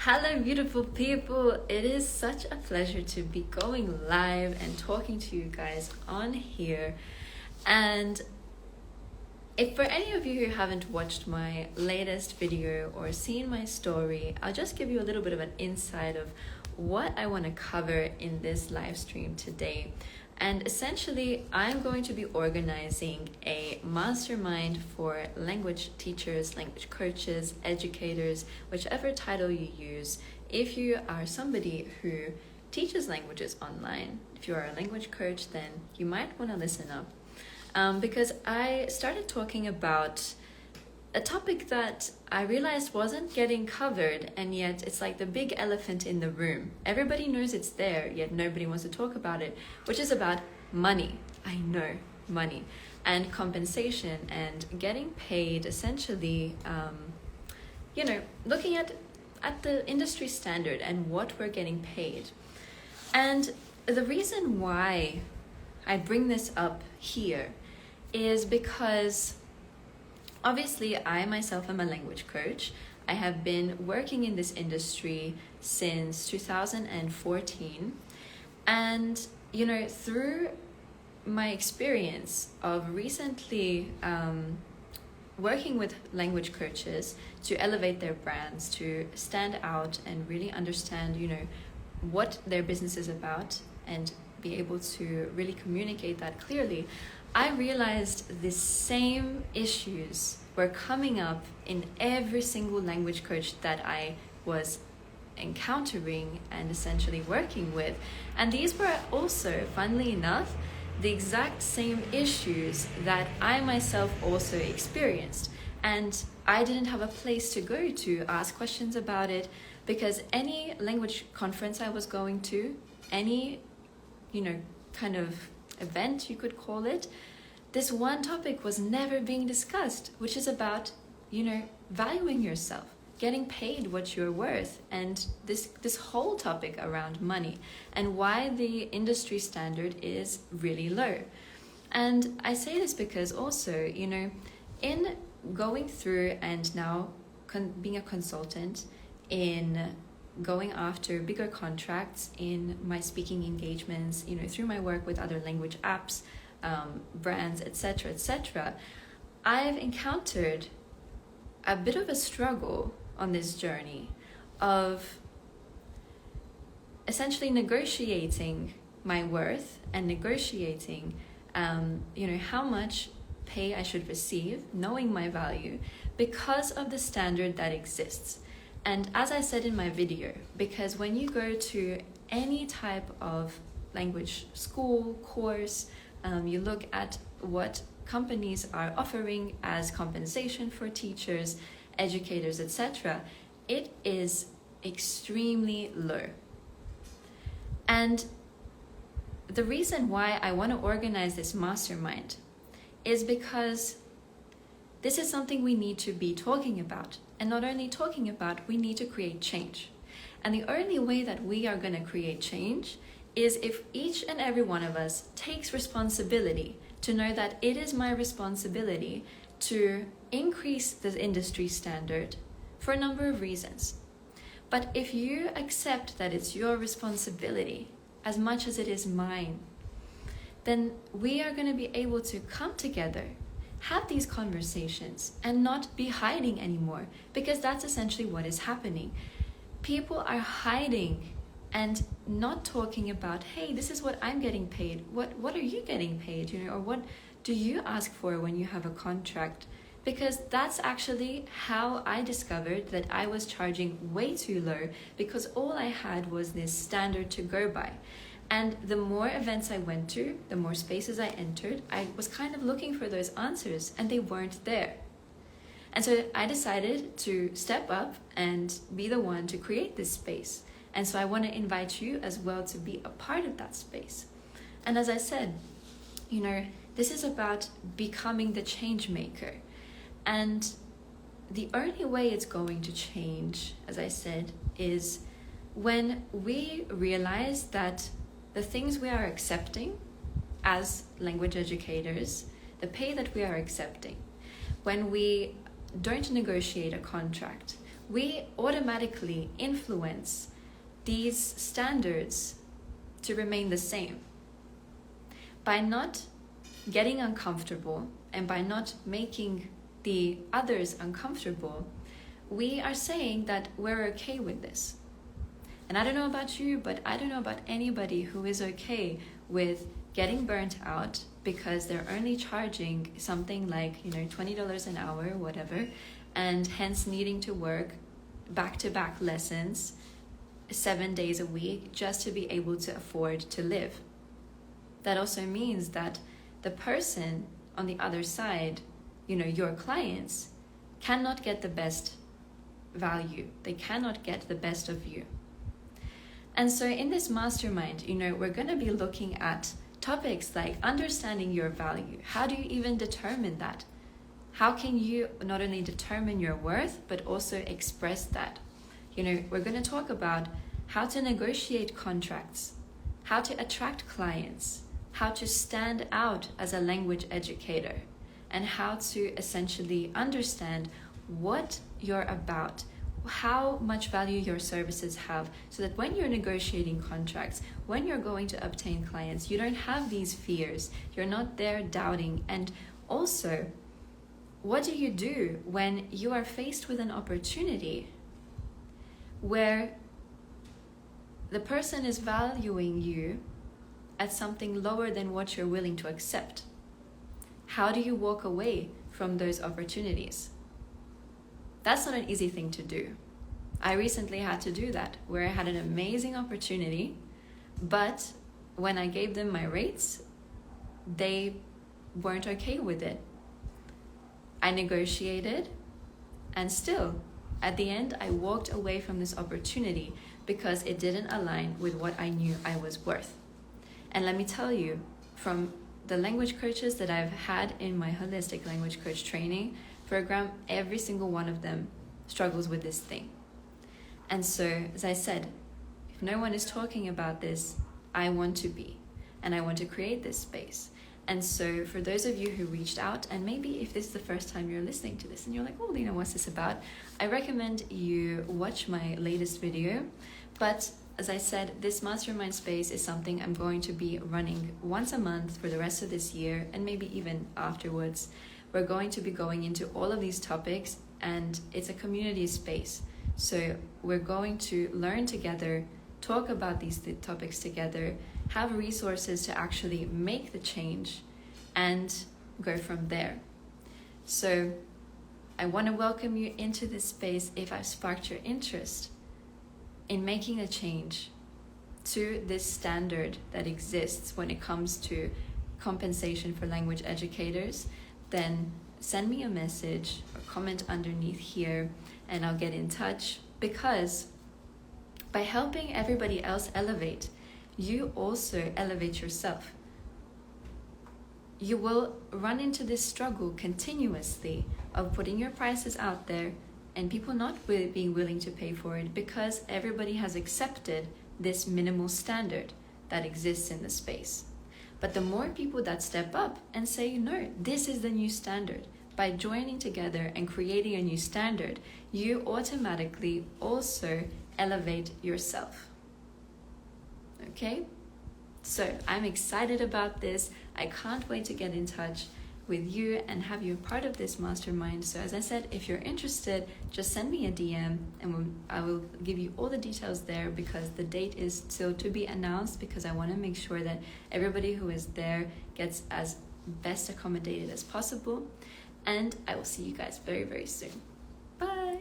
Hello, beautiful people. It is such a pleasure to be going live and talking to you guys on here. And if for any of you who haven't watched my latest video or seen my story, I'll just give you a little bit of an insight of what I want to cover in this live stream today. And essentially, I'm going to be organizing a mastermind for language teachers, language coaches, educators, whichever title you use. If you are somebody who teaches languages online, if you are a language coach, then you might want to listen up. Because I started talking about a topic that I realized wasn't getting covered, and yet it's like the big elephant in the room. Everybody knows it's there, yet nobody wants to talk about it, which is about money. I know, money and compensation and getting paid, essentially, looking at the industry standard and what we're getting paid. And the reason why I bring this up here is because obviously, I myself am a language coach. I have been working in this industry since 2014. And, through my experience of recently working with language coaches to elevate their brands, to stand out and really understand, what their business is about and be able to really communicate that clearly, I realized the same issues were coming up in every single language coach that I was encountering and essentially working with. And these were also, funnily enough, the exact same issues that I myself also experienced. And I didn't have a place to go to ask questions about it, because any language conference I was going to, any, kind of event you could call it, this one topic was never being discussed, which is about, valuing yourself, getting paid what you're worth, and this whole topic around money and why the industry standard is really low. And I say this because also, in going through and now being a consultant, in going after bigger contracts in my speaking engagements, through my work with other language apps, brands, etc., I've encountered a bit of a struggle on this journey of essentially negotiating my worth and negotiating, how much pay I should receive, knowing my value, because of the standard that exists. And as I said in my video, because when you go to any type of language school, course, you look at what companies are offering as compensation for teachers, educators, etc., it is extremely low. And the reason why I want to organize this mastermind is because this is something we need to be talking about. And not only talking about, we need to create change. And the only way that we are going to create change is if each and every one of us takes responsibility to know that it is my responsibility to increase the industry standard for a number of reasons. But if you accept that it's your responsibility as much as it is mine, then we are going to be able to come together, have these conversations, and not be hiding anymore, because that's essentially what is happening. People are hiding and not talking about, hey, this is what I'm getting paid. What are you getting paid? Or what do you ask for when you have a contract? Because that's actually how I discovered that I was charging way too low, because all I had was this standard to go by. And the more events I went to, the more spaces I entered, I was kind of looking for those answers, and they weren't there. And so I decided to step up and be the one to create this space. And so I want to invite you as well to be a part of that space. And as I said, this is about becoming the change maker. And the only way it's going to change, as I said, is when we realize that the things we are accepting as language educators, the pay that we are accepting, when we don't negotiate a contract, we automatically influence these standards to remain the same. By not getting uncomfortable and by not making the others uncomfortable, we are saying that we're okay with this. And I don't know about you, but I don't know about anybody who is okay with getting burnt out because they're only charging something like, $20 an hour, whatever, and hence needing to work back-to-back lessons 7 days a week just to be able to afford to live. That also means that the person on the other side, your clients, cannot get the best value. They cannot get the best of you. And so in this mastermind, we're going to be looking at topics like understanding your value. How do you even determine that? How can you not only determine your worth, but also express that? We're going to talk about how to negotiate contracts, how to attract clients, how to stand out as a language educator, and how to essentially understand what you're about, how much value your services have, so that when you're negotiating contracts, when you're going to obtain clients, you don't have these fears. You're not there doubting. And also, what do you do when you are faced with an opportunity where the person is valuing you at something lower than what you're willing to accept? How do you walk away from those opportunities? That's not an easy thing to do. I recently had to do that, where I had an amazing opportunity, but when I gave them my rates, they weren't okay with it. I negotiated, and still, at the end, I walked away from this opportunity because it didn't align with what I knew I was worth. And let me tell you, from the language coaches that I've had in my holistic language coach training program, every single one of them struggles with this thing. And so, as I said, if no one is talking about this, I want to be, and I want to create this space. And so for those of you who reached out, and maybe if this is the first time you're listening to this and you're like, oh, Lina, what's this about? I recommend you watch my latest video. But as I said, this mastermind space is something I'm going to be running once a month for the rest of this year, and maybe even afterwards. We're going to be going into all of these topics, and it's a community space. So we're going to learn together, talk about these topics together, have resources to actually make the change, and go from there. So I want to welcome you into this space if I've sparked your interest in making a change to this standard that exists when it comes to compensation for language educators. Then send me a message or comment underneath here and I'll get in touch, because by helping everybody else elevate, you also elevate yourself. You will run into this struggle continuously of putting your prices out there and people not being willing to pay for it, because everybody has accepted this minimal standard that exists in the space. But the more people that step up and say, no, this is the new standard, by joining together and creating a new standard, you automatically also elevate yourself. Okay? So I'm excited about this. I can't wait to get in touch with you and have you a part of this mastermind. So as I said, if you're interested, just send me a DM and I will give you all the details there, because the date is still to be announced, because I want to make sure that everybody who is there gets as best accommodated as possible. And I will see you guys very, very soon. Bye.